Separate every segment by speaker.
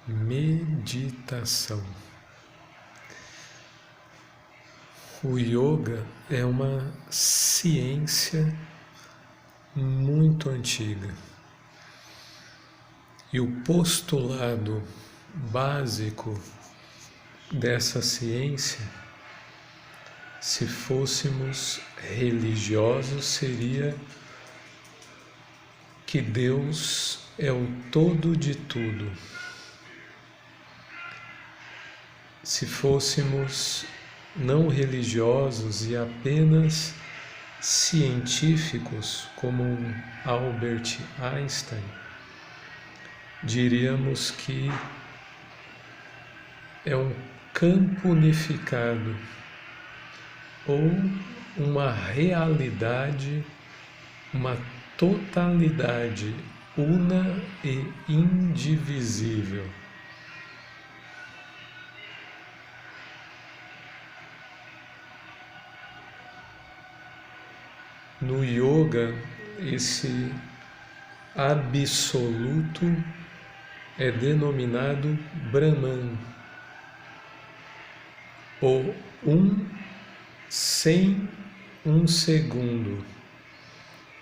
Speaker 1: Meditação. O yoga é uma ciência muito antiga. E o postulado básico dessa ciência, se fôssemos religiosos, seria que Deus é o todo de tudo. Se fôssemos não religiosos e apenas científicos, como Albert Einstein, diríamos que é um campo unificado ou uma realidade, uma totalidade una e indivisível. No yoga, esse absoluto é denominado Brahman, ou sem um segundo.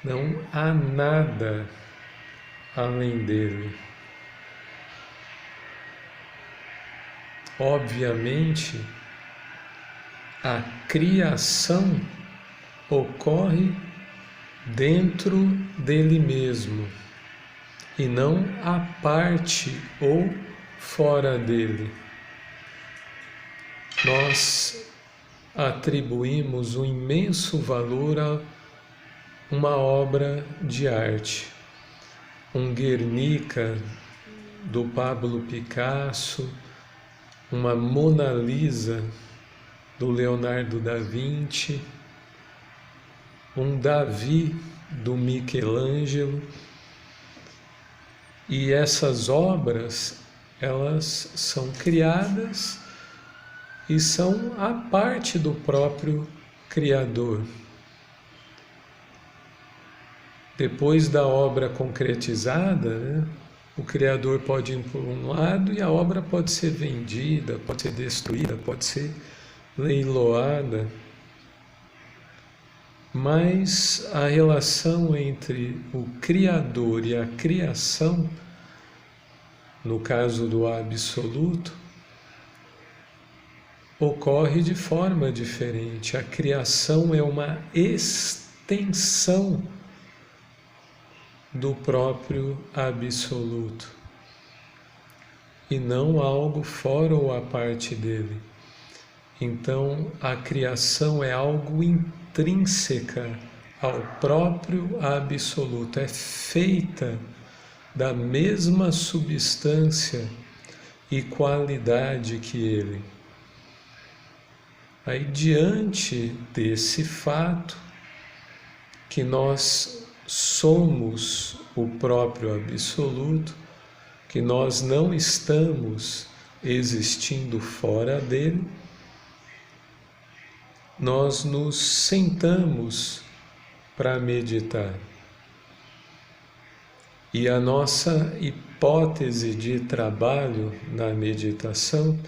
Speaker 1: Não há nada além dele. Obviamente, a criação ocorre dentro dele mesmo e não à parte ou fora dele. Nós atribuímos um imenso valor a uma obra de arte, um Guernica do Pablo Picasso, uma Mona Lisa do Leonardo da Vinci, um Davi do Michelangelo, e essas obras, elas são criadas e são a parte do próprio Criador. Depois da obra concretizada, o Criador pode ir por um lado e a obra pode ser vendida, pode ser destruída, pode ser leiloada. Mas a relação entre o Criador e a criação, no caso do absoluto, ocorre de forma diferente. A criação é uma extensão do próprio absoluto e não algo fora ou à parte dele. Então, a criação é algo intrínseca ao próprio absoluto, é feita da mesma substância e qualidade que ele. Aí, diante desse fato, que nós somos o próprio absoluto, que nós não estamos existindo fora dele, nós nos sentamos para meditar. E a nossa hipótese de trabalho na meditação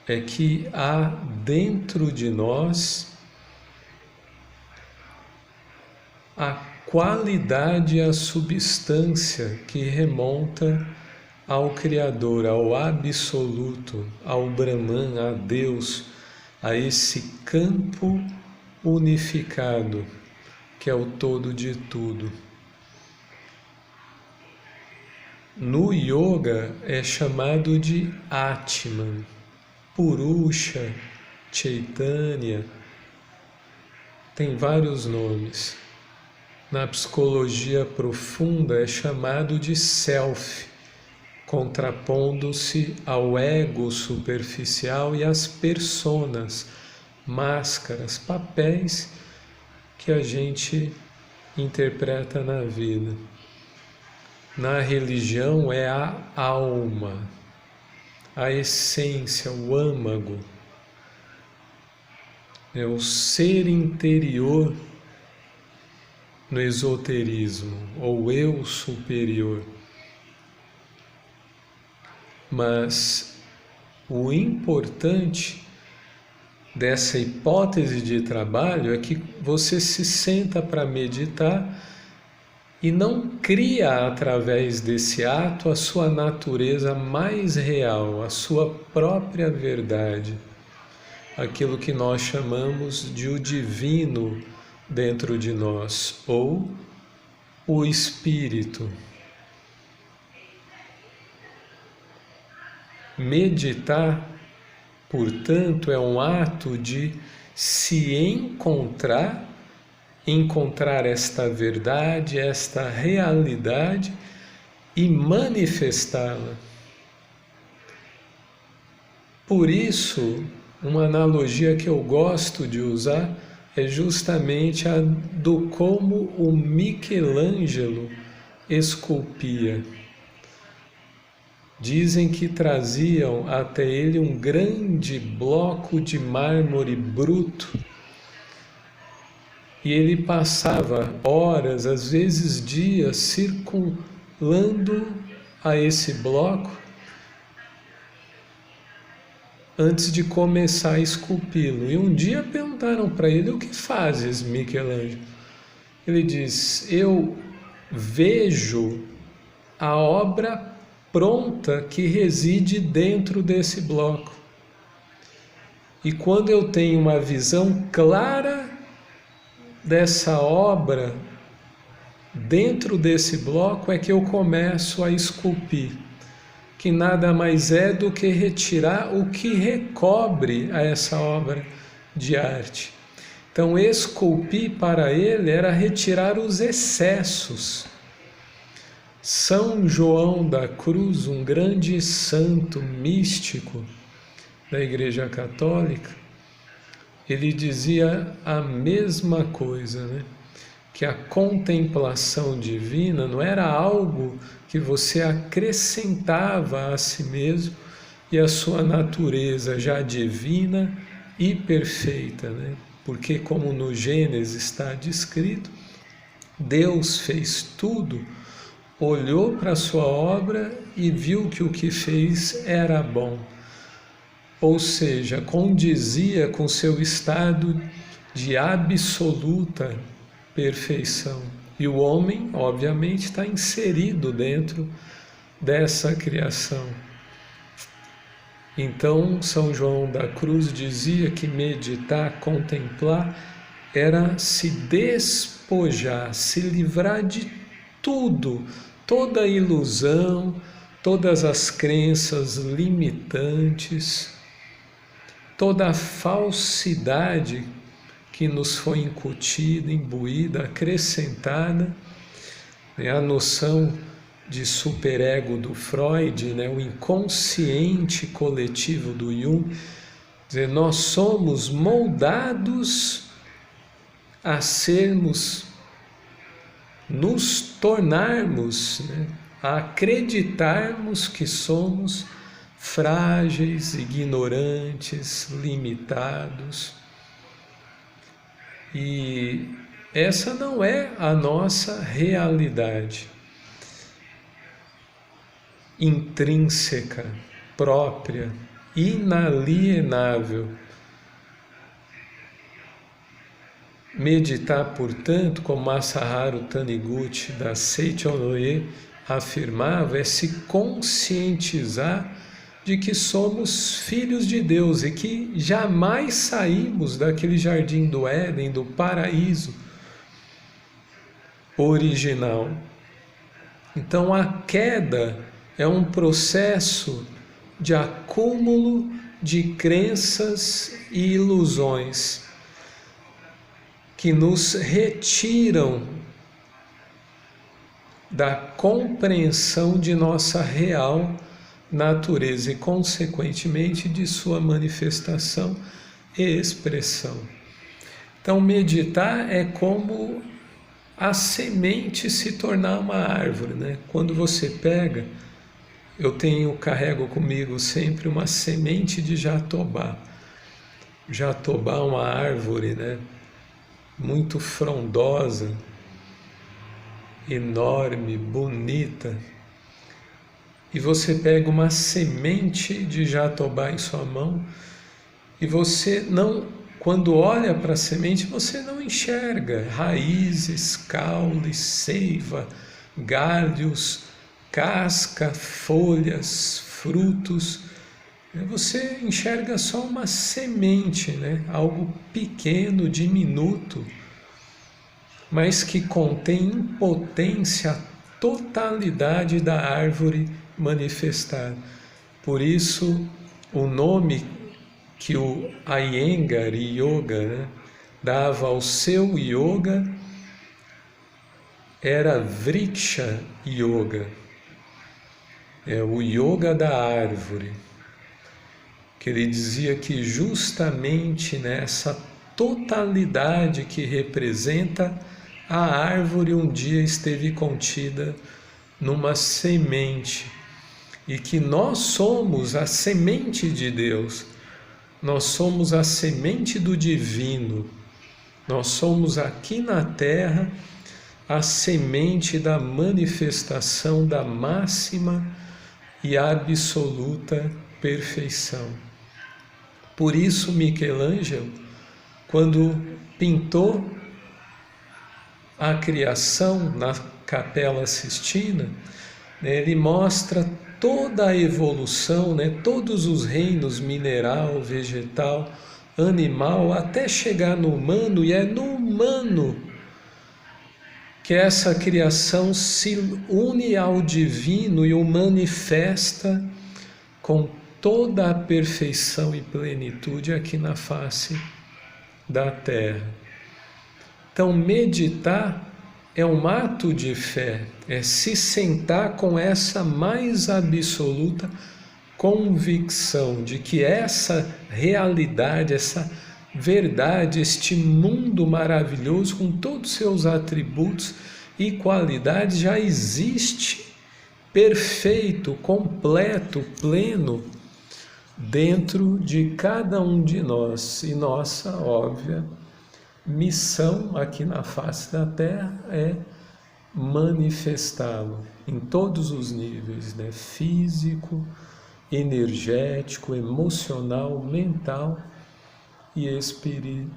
Speaker 1: é que há dentro de nós a qualidade e a substância que remonta ao Criador, ao absoluto, ao Brahman, a Deus, a esse campo unificado, que é o todo de tudo. No yoga é chamado de Atman, Purusha, Chaitanya, tem vários nomes. Na psicologia profunda é chamado de Self, contrapondo-se ao ego superficial e às personas, máscaras, papéis que a gente interpreta na vida. Na religião é a alma, a essência, o âmago, é o ser interior no esoterismo, ou eu superior. Mas o importante dessa hipótese de trabalho é que você se senta para meditar e não cria através desse ato a sua natureza mais real, a sua própria verdade, aquilo que nós chamamos de o divino dentro de nós, ou o espírito. Meditar, portanto, é um ato de se encontrar esta verdade, esta realidade e manifestá-la. Por isso, uma analogia que eu gosto de usar é justamente a do como o Michelangelo esculpia. Dizem que traziam até ele um grande bloco de mármore bruto e ele passava horas, às vezes dias, circulando a esse bloco antes de começar a esculpi-lo. E um dia perguntaram para ele: o que fazes, Michelangelo? Ele diz: eu vejo a obra pronta que reside dentro desse bloco. E quando eu tenho uma visão clara dessa obra dentro desse bloco é que eu começo a esculpir, que nada mais é do que retirar o que recobre a essa obra de arte. Então, esculpir para ele era retirar os excessos. São João da Cruz, um grande santo místico da Igreja Católica, ele dizia a mesma coisa, né? Que a contemplação divina não era algo que você acrescentava a si mesmo e a sua natureza já divina e perfeita, né? Porque, como no Gênesis está descrito, Deus fez tudo, olhou para a sua obra e viu que o que fez era bom. Ou seja, condizia com seu estado de absoluta perfeição. E o homem, obviamente, está inserido dentro dessa criação. Então, São João da Cruz dizia que meditar, contemplar, era se despojar, se livrar de tudo, toda ilusão, todas as crenças limitantes, toda a falsidade que nos foi incutida, imbuída, acrescentada, né? A noção de superego do Freud, né? O inconsciente coletivo do Jung, dizer, nós somos moldados a sermos, nos tornarmos, né? A acreditarmos que somos frágeis, ignorantes, limitados. E essa não é a nossa realidade intrínseca, própria, inalienável. Meditar, portanto, como Masaharu Taniguchi da Seicho Noe afirmava, é se conscientizar de que somos filhos de Deus e que jamais saímos daquele jardim do Éden, do paraíso original. Então a queda é um processo de acúmulo de crenças e ilusões que nos retiram da compreensão de nossa real natureza e, consequentemente, de sua manifestação e expressão. Então, meditar é como a semente se tornar uma árvore, né? Quando você pega, eu carrego comigo sempre uma semente de jatobá. Jatobá é uma árvore, né? Muito frondosa, enorme, bonita. e você pega uma semente de jatobá em sua mão e você não, quando olha para a semente, você não enxerga raízes, caule, seiva, galhos, casca, folhas, frutos. Você enxerga só uma semente, né? Algo pequeno, diminuto, mas que contém em potência a totalidade da árvore manifestada. Por isso, o nome que o Iyengar Yoga, né, dava ao seu yoga era Vriksha Yoga, é o yoga da árvore, que ele dizia que justamente nessa totalidade que representa a árvore um dia esteve contida numa semente, e que nós somos a semente de Deus, nós somos a semente do divino, nós somos aqui na Terra a semente da manifestação da máxima e absoluta perfeição. Por isso Michelangelo, quando pintou a criação na Capela Sistina, ele mostra toda a evolução, todos os reinos mineral, vegetal, animal, até chegar no humano, e é no humano que essa criação se une ao divino e o manifesta com toda a perfeição e plenitude aqui na face da Terra. Então, meditar é um ato de fé, é se sentar com essa mais absoluta convicção de que essa realidade, essa verdade, este mundo maravilhoso com todos os seus atributos e qualidades já existe perfeito, completo, pleno dentro de cada um de nós. E nossa óbvia missão aqui na face da Terra é manifestá-lo em todos os níveis, físico, energético, emocional, mental e espiritual.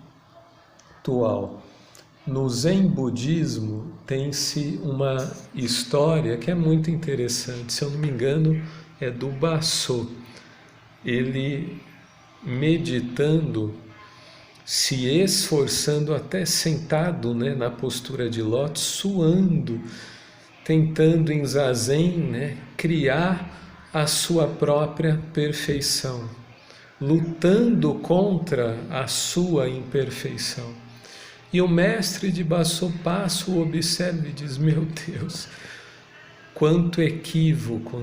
Speaker 1: No Zen Budismo tem-se uma história que é muito interessante, se eu não me engano é do Baso. Ele meditando, se esforçando, até sentado na postura de lótus, suando, tentando em zazen criar a sua própria perfeição, lutando contra a sua imperfeição. E o mestre de Baso passa, o observa e diz: meu Deus, quanto equívoco,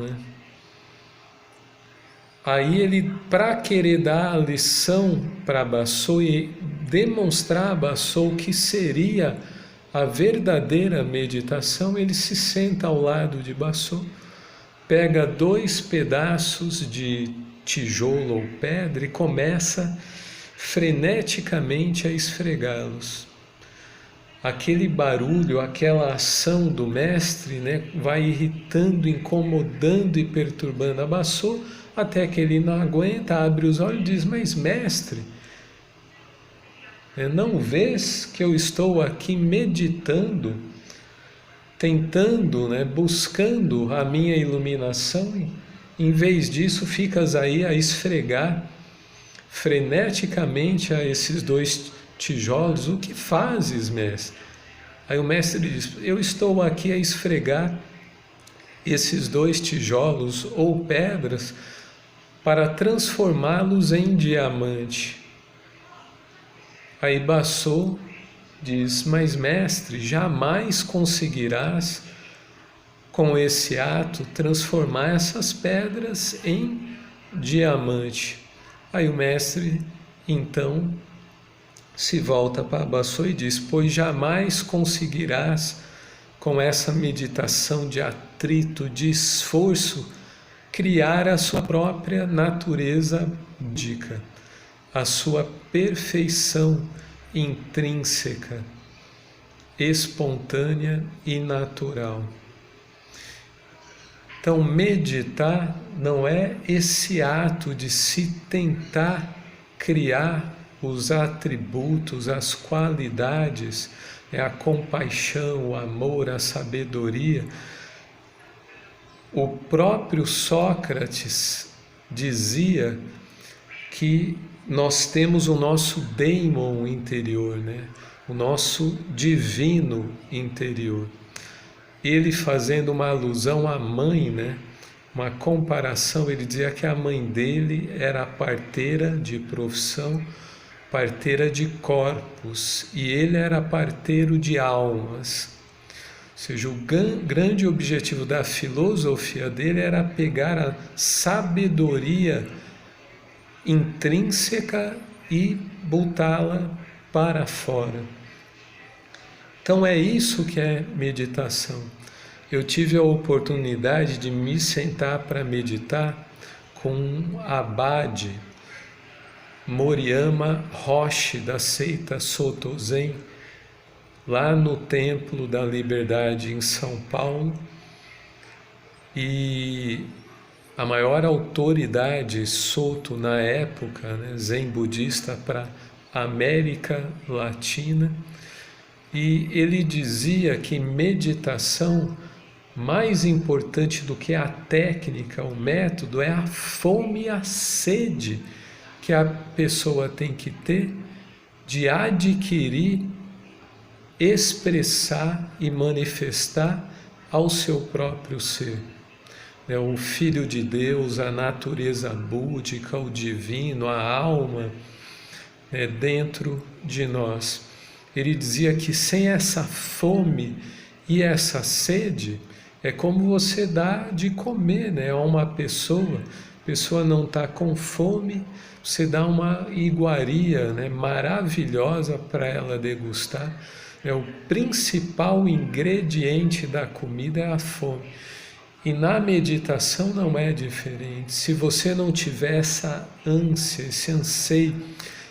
Speaker 1: Aí ele, para querer dar a lição para Baso e demonstrar a Baso o que seria a verdadeira meditação, ele se senta ao lado de Baso, pega 2 pedaços de tijolo ou pedra e começa freneticamente a esfregá-los. Aquele barulho, aquela ação do mestre vai irritando, incomodando e perturbando a Baso, até que ele não aguenta, abre os olhos e diz: mas mestre, não vês que eu estou aqui meditando, tentando, buscando a minha iluminação, em vez disso ficas aí a esfregar freneticamente a esses 2 tijolos, o que fazes, mestre? Aí o mestre diz: eu estou aqui a esfregar esses 2 tijolos ou pedras para transformá-los em diamante. Aí Baso diz: mas mestre, jamais conseguirás com esse ato transformar essas pedras em diamante. Aí o mestre então se volta para Baso e diz: pois jamais conseguirás com essa meditação de atrito, de esforço, criar a sua própria natureza búdica, a sua perfeição intrínseca, espontânea e natural. Então, meditar não é esse ato de se tentar criar os atributos, as qualidades, a compaixão, o amor, a sabedoria. O próprio Sócrates dizia que nós temos o nosso daimon interior, né? O nosso divino interior. Ele, fazendo uma alusão à mãe, né? Uma comparação, ele dizia que a mãe dele era parteira de profissão, parteira de corpos, e ele era parteiro de almas. Ou seja, o grande objetivo da filosofia dele era pegar a sabedoria intrínseca e botá-la para fora. Então é isso que é meditação. Eu tive a oportunidade de me sentar para meditar com um abade, Moriyama Roshi, da seita Soto Zen, lá no Templo da Liberdade em São Paulo. E a maior autoridade Soto na época, né, Zen budista para a América Latina. E ele dizia que meditação, mais importante do que a técnica, o método, é a fome e a sede que a pessoa tem que ter de adquirir, expressar e manifestar ao seu próprio ser. O Filho de Deus, a natureza búdica, o divino, a alma dentro de nós. Ele dizia que sem essa fome e essa sede, é como você dá de comer, né, a uma pessoa. A pessoa não está com fome, você dá uma iguaria, né, maravilhosa para ela degustar. O principal ingrediente da comida é a fome. E na meditação não é diferente. Se você não tiver essa ânsia, esse anseio,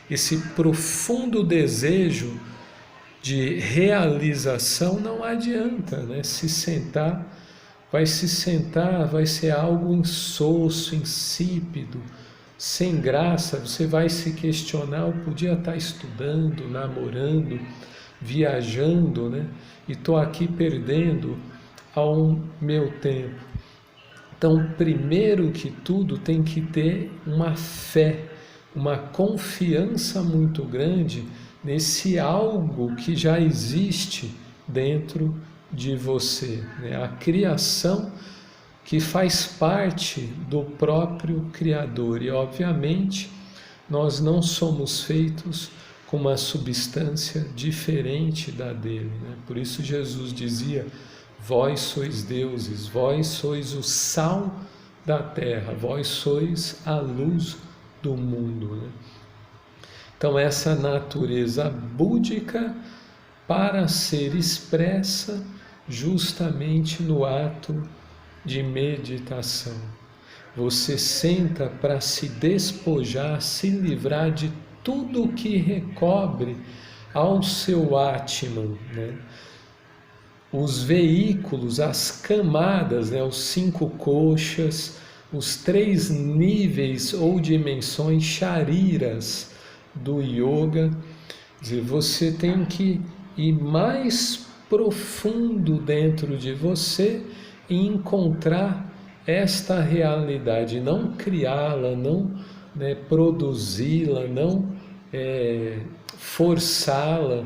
Speaker 1: esse profundo desejo de realização, não adianta, né? Se sentar, vai ser algo insosso, insípido, sem graça. Você vai se questionar: eu podia estar estudando, namorando, viajando, né? E estou aqui perdendo ao meu tempo. Então, primeiro que tudo, tem que ter uma fé, uma confiança muito grande nesse algo que já existe dentro de você, né? A criação que faz parte do próprio Criador. E, obviamente, nós não somos feitos com uma substância diferente da dele, né? Por isso Jesus dizia: vós sois deuses, vós sois o sal da terra, vós sois a luz do mundo, né? Então, essa natureza búdica, para ser expressa justamente no ato de meditação. Você senta para se despojar, se livrar de tudo que recobre ao seu Atman, né? Os veículos, as camadas, né? Os 5 coxas, os 3 níveis ou dimensões shariras do yoga. Quer dizer, você tem que ir mais profundo dentro de você e encontrar esta realidade, não criá-la, não, né, produzi-la, não forçá-la.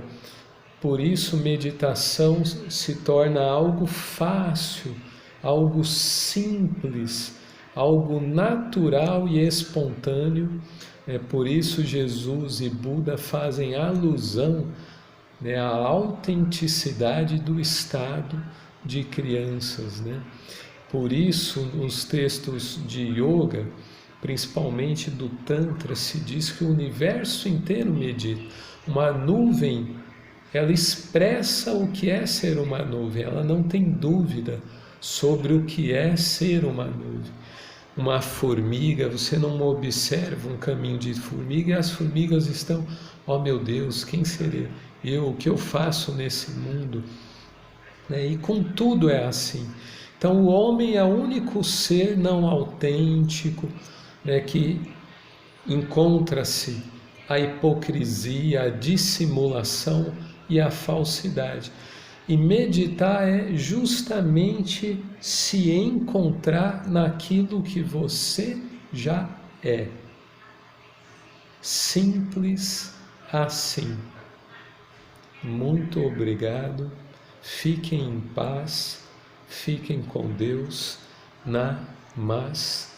Speaker 1: Por isso, meditação se torna algo fácil, algo simples, algo natural e espontâneo. Por isso Jesus e Buda fazem alusão, né, à autenticidade do estado de crianças, né? Por isso, nos textos de yoga, principalmente do Tantra, se diz que o universo inteiro medita. Uma nuvem, ela expressa o que é ser uma nuvem, ela não tem dúvida sobre o que é ser uma nuvem. Uma formiga, você não observa um caminho de formiga e as formigas estão: oh meu Deus, quem serei eu, o que eu faço nesse mundo? E com tudo é assim. Então o homem é o único ser não autêntico, né, que encontra-se a hipocrisia, a dissimulação e a falsidade. E meditar é justamente se encontrar naquilo que você já é. Simples assim. Muito obrigado. Fiquem em paz. Fiquem com Deus. Namastê.